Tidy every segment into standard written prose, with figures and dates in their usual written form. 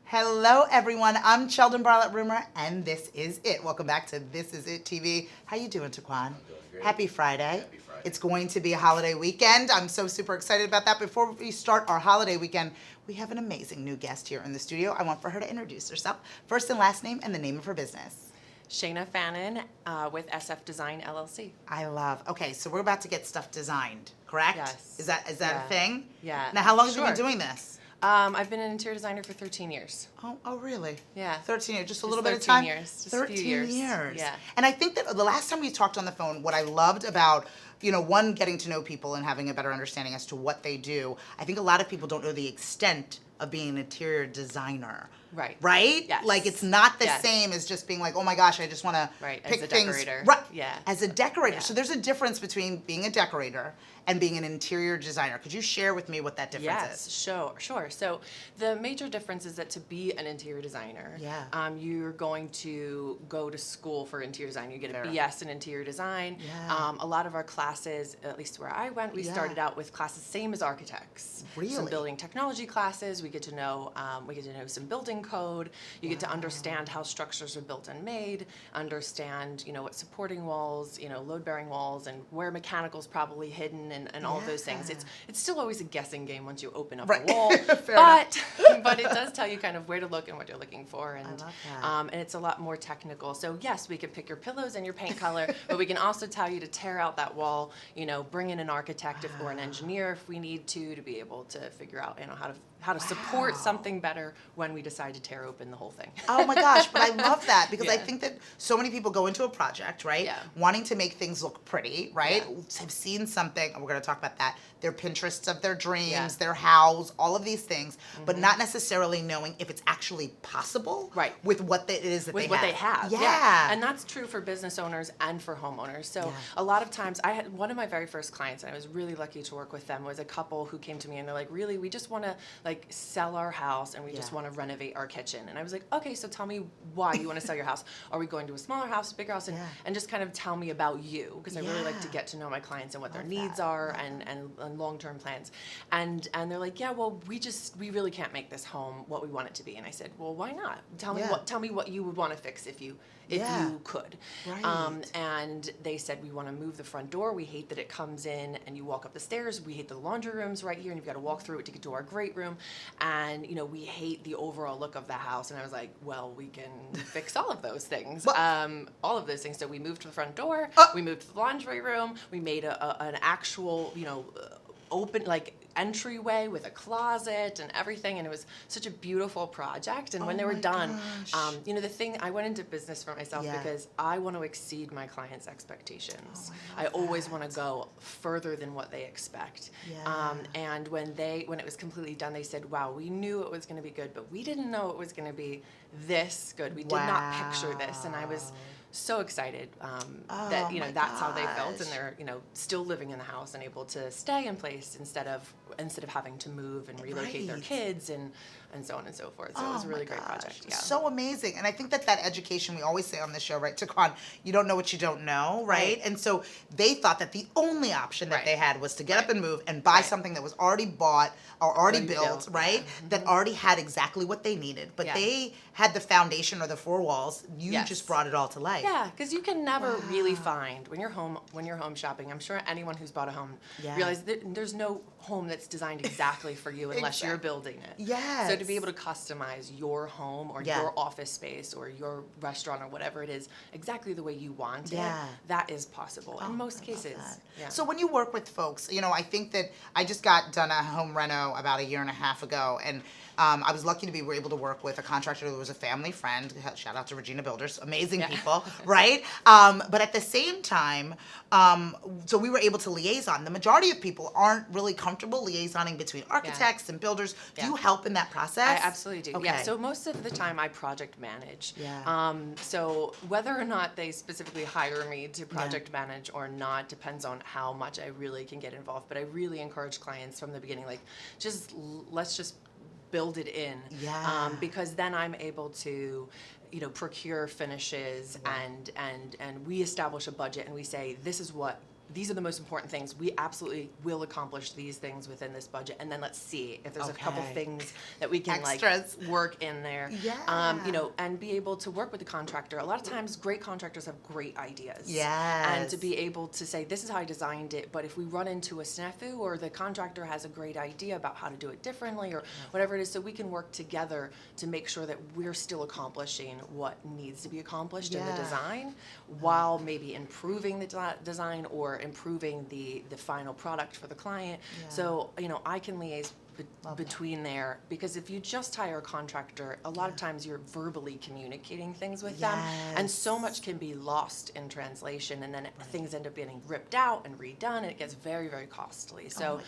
Hello, everyone. I'm Cheldin Barlatt Rumor, and this is it. Welcome back to This Is It TV. How you doing, Taquan? I'm doing great. Happy Friday. Happy Friday. It's going to be a holiday weekend. I'm so super excited about that. Before we start our holiday weekend, we have an amazing new guest here in the studio. I want for her to introduce herself, first and last name, and the name of her business. Shayna Fannin with SF Design LLC. I love. Okay, so we're about to get stuff designed, correct? Yes. Is that Yeah. a thing? Yeah. Now, how long have you been Sure. doing this? I've been an interior designer for 13 years. Oh, really? Yeah. 13 years, just a Just little bit of 13 time? years, just a 13 few years. Yeah. And I think that the last time we talked on the phone, what I loved about, one, getting to know people and having a better understanding as to what they do, I think a lot of people don't know the extent of being an interior designer. Right. Right? Yes. Like, it's not the Yes. same as just being like, oh my gosh, I just want to Right, as pick a things. decorator. Right. Yeah. As a decorator. Yeah. So there's a difference between being a decorator and being an interior designer. Could you share with me what that difference Yes, is? sure. So the major difference is that to be an interior designer, Yeah. you're going to go to school for interior design. You get a Fair. BS in interior design. Yeah. A lot of our classes, at least where I went, we Yeah. started out with classes same as architects. Some Really? building technology classes. We get to know some building code. You get to understand how structures are built and made. Understand what supporting walls, load bearing walls, and where mechanical's probably hidden, and all of those things. Yeah. It's still always a guessing game once you open up Right. a wall, Fair enough. but it does tell you kind of where to look and what you're looking for, and love that. and it's a lot more technical. So yes, we can pick your pillows and your paint color, but we can also tell you to tear out that wall. Bring in an architect or an engineer if we need to be able to figure out how to support Wow. something better when we decide to tear open the whole thing. Oh my gosh, but I love that because I Yeah. think that so many people go into a project, right? Yeah. Wanting to make things look pretty, right? Yeah. Have seen something, and we're going to talk about that, their Pinterests of their dreams, Yeah. Mm-hmm. their house, all of these things, but not necessarily knowing if it's actually possible Right. with what it is that With they what have. they have. Yeah. And that's true for business owners and for homeowners. So Yeah. a lot of times I had one of my very first clients, and I was really lucky to work with them, was a couple who came to me and they're like, really, we just want to sell our house and we just Yeah. want to renovate our kitchen. And I was like, okay, so tell me why you want to sell your house. Are we going to a smaller house, a bigger house? And, Yeah. and just kind of tell me about you, because I really like to Yeah. get to know my clients and what their Love needs that. are and long-term plans. And they're like, yeah, well, we really can't make this home what we want it to be. And I said, well, why not? Tell me what you would want to fix if you Yeah. could. Right. And they said, we want to move the front door. We hate that it comes in and you walk up the stairs. We hate the laundry room's right here and you've got to walk through it to get to our great room. And, we hate the overall look of the house. And I was like, well, we can fix all of those things. All of those things. So we moved to the front door. We moved to the laundry room. We made an actual, open, entryway with a closet and everything, and it was such a beautiful project. And when Oh they were my done, gosh. the thing, I went into business for myself Yeah. because I want to exceed my clients' expectations. I I love always that. want to go further than what they expect. Yeah. And when it was completely done, they said, wow, we knew it was going to be good, but we didn't know it was going to be this good. We did not picture this. And I was so excited that my that's how they felt, gosh. and they're still living in the house and able to stay in place instead of having to move and relocate their Right. kids and so on and so forth. So it was a Oh really my great gosh. project. Yeah. So amazing. And I think that education, we always say on the show, right, Taquan, you don't know what you don't know, right? Right. And so they thought that the only option that Right. they had was to get up and move and buy Right. something that was already bought or already Already built, built, right? That already had exactly what they needed. But Yeah. they had the foundation or the four walls. You Yes. just brought it all to life. Yeah, because you can never really find when you're home shopping. I'm sure anyone who's bought a home Yeah. realizes that there's no home that's designed exactly for you unless you're building it. Yes. So to be able to customize your home or Yeah. your office space or your restaurant or whatever it is exactly the way you want Yeah. it, that is possible in most I love cases. that. Yeah. So when you work with folks, I think that I just got done a home reno about a year and a half ago, and I was lucky to be able to work with a contractor who was a family friend. Shout out to Regina Builders, amazing Yeah. people, right? But at the same time, so we were able to liaison. The majority of people aren't really comfortable liaisoning between architects and builders. Do Yeah. you help in that process? I absolutely do. Okay. Yeah. So most of the time I project manage. Yeah. So whether or not they specifically hire me to project manage or not depends on how much I really can get involved. But I really encourage clients from the beginning, let's just build it in. Yeah. Because then I'm able to procure finishes and we establish a budget and we say this is what these are the most important things. We absolutely will accomplish these things within this budget, and then let's see if there's a couple Okay. things that we can Extras. like work in there. Yeah. You know, and be able to work with the contractor. A lot of times, great contractors have great ideas. Yes. And to be able to say, this is how I designed it, but if we run into a snafu, or the contractor has a great idea about how to do it differently, or whatever it is, so we can work together to make sure that we're still accomplishing what needs to be accomplished in the Yeah. design, while maybe improving the design or improving the final product for the client. Yeah. So, you know, I can liaise Love that. between there, because if you just hire a contractor, a lot of times you're verbally communicating things with them, and so much can be lost in translation, and then things end up getting ripped out and redone, and it gets very, very costly. So,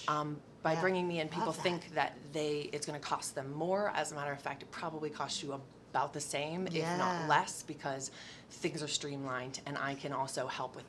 my gosh. by Yeah. bringing me in, people Love that. think that it's going to cost them more. As a matter of fact, it probably costs you about the same, if Yeah. not less, because things are streamlined, and I can also help with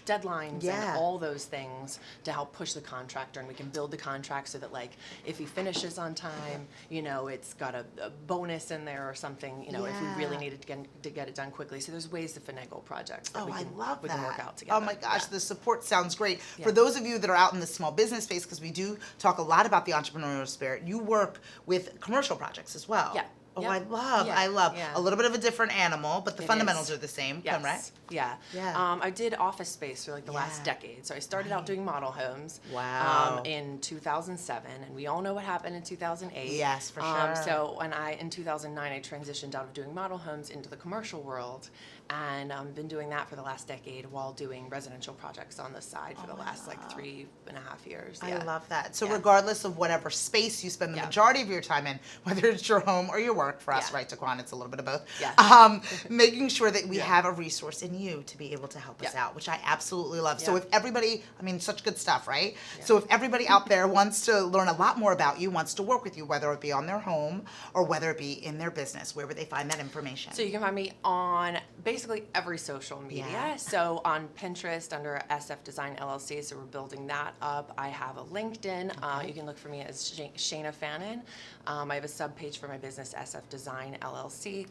deadlines Yeah. and all those things to help push the contractor, and we can build the contract so that, like, if he finishes on time, you know, it's got a bonus in there or something, you know, if we really Yeah. needed to get it done quickly. So there's ways to finagle projects that Oh, we I can love we that. can work out together. Oh my gosh, Yeah. the support sounds great. Yeah. For those of you that are out in the small business space, because we do talk a lot about the entrepreneurial spirit, you work with commercial projects as well. Yeah. Oh, Yep. I Yeah. love Yeah. a little bit of a different animal, but the It fundamentals is. are the same. Yes. Right? Yeah. Yeah. I did office space for like the last Yeah. decade. So I started out doing model homes. Wow. In 2007, and we all know what happened in 2008. Yes, for sure. So in 2009, I transitioned out of doing model homes into the commercial world, and been doing that for the last decade while doing residential projects on the side for the last like 3.5 years. I Yeah. love that. So Yeah. regardless of whatever space you spend the Yeah. majority of your time in, whether it's your home or your work, for us, Yeah. right, Taquan, it's a little bit of both. Yeah. Making sure that we Yeah. have a resource in you to be able to help us Yeah. out, which I absolutely love. So Yeah. if everybody, I mean, such good stuff, right? Yeah. So if everybody out there wants to learn a lot more about you, wants to work with you, whether it be on their home or whether it be in their business, where would they find that information? So you can find me on basically every social media. Yeah. So on Pinterest under SF Design LLC, so we're building that up. I have a LinkedIn. You can look for me as Shayna Fannin. I have a subpage for my business, SF Design LLC.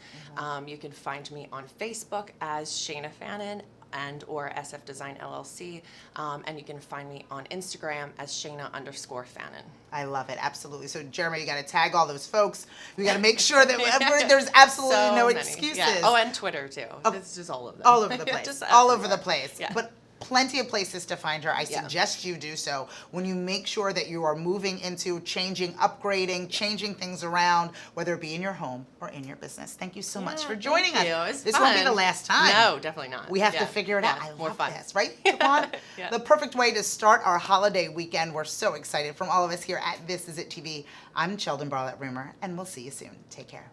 You can find me on Facebook as Shayna Fannin and or SF Design LLC. And you can find me on Instagram as Shayna_Fannin. I love it, absolutely. So Jeremy, you got to tag all those folks. We got to make sure that there's absolutely So no many. excuses. Yeah. Oh, and Twitter too. It's just all of them. All over the place. Just all over the everywhere. place. Yeah. But plenty of places to find her. I Yeah. suggest you do so when you make sure that you are moving into changing, upgrading, changing things around, whether it be in your home or in your business. Thank you so much Yeah, for joining thank us. you. It was This won't be fun. the last time. No, definitely not. We have to Yeah. figure it Yeah, out. I more love fun. this, right, Taquan? Yeah. The perfect way to start our holiday weekend. We're so excited. From all of us here at This Is It TV, I'm Cheldin Barlatt Rumor, and we'll see you soon. Take care.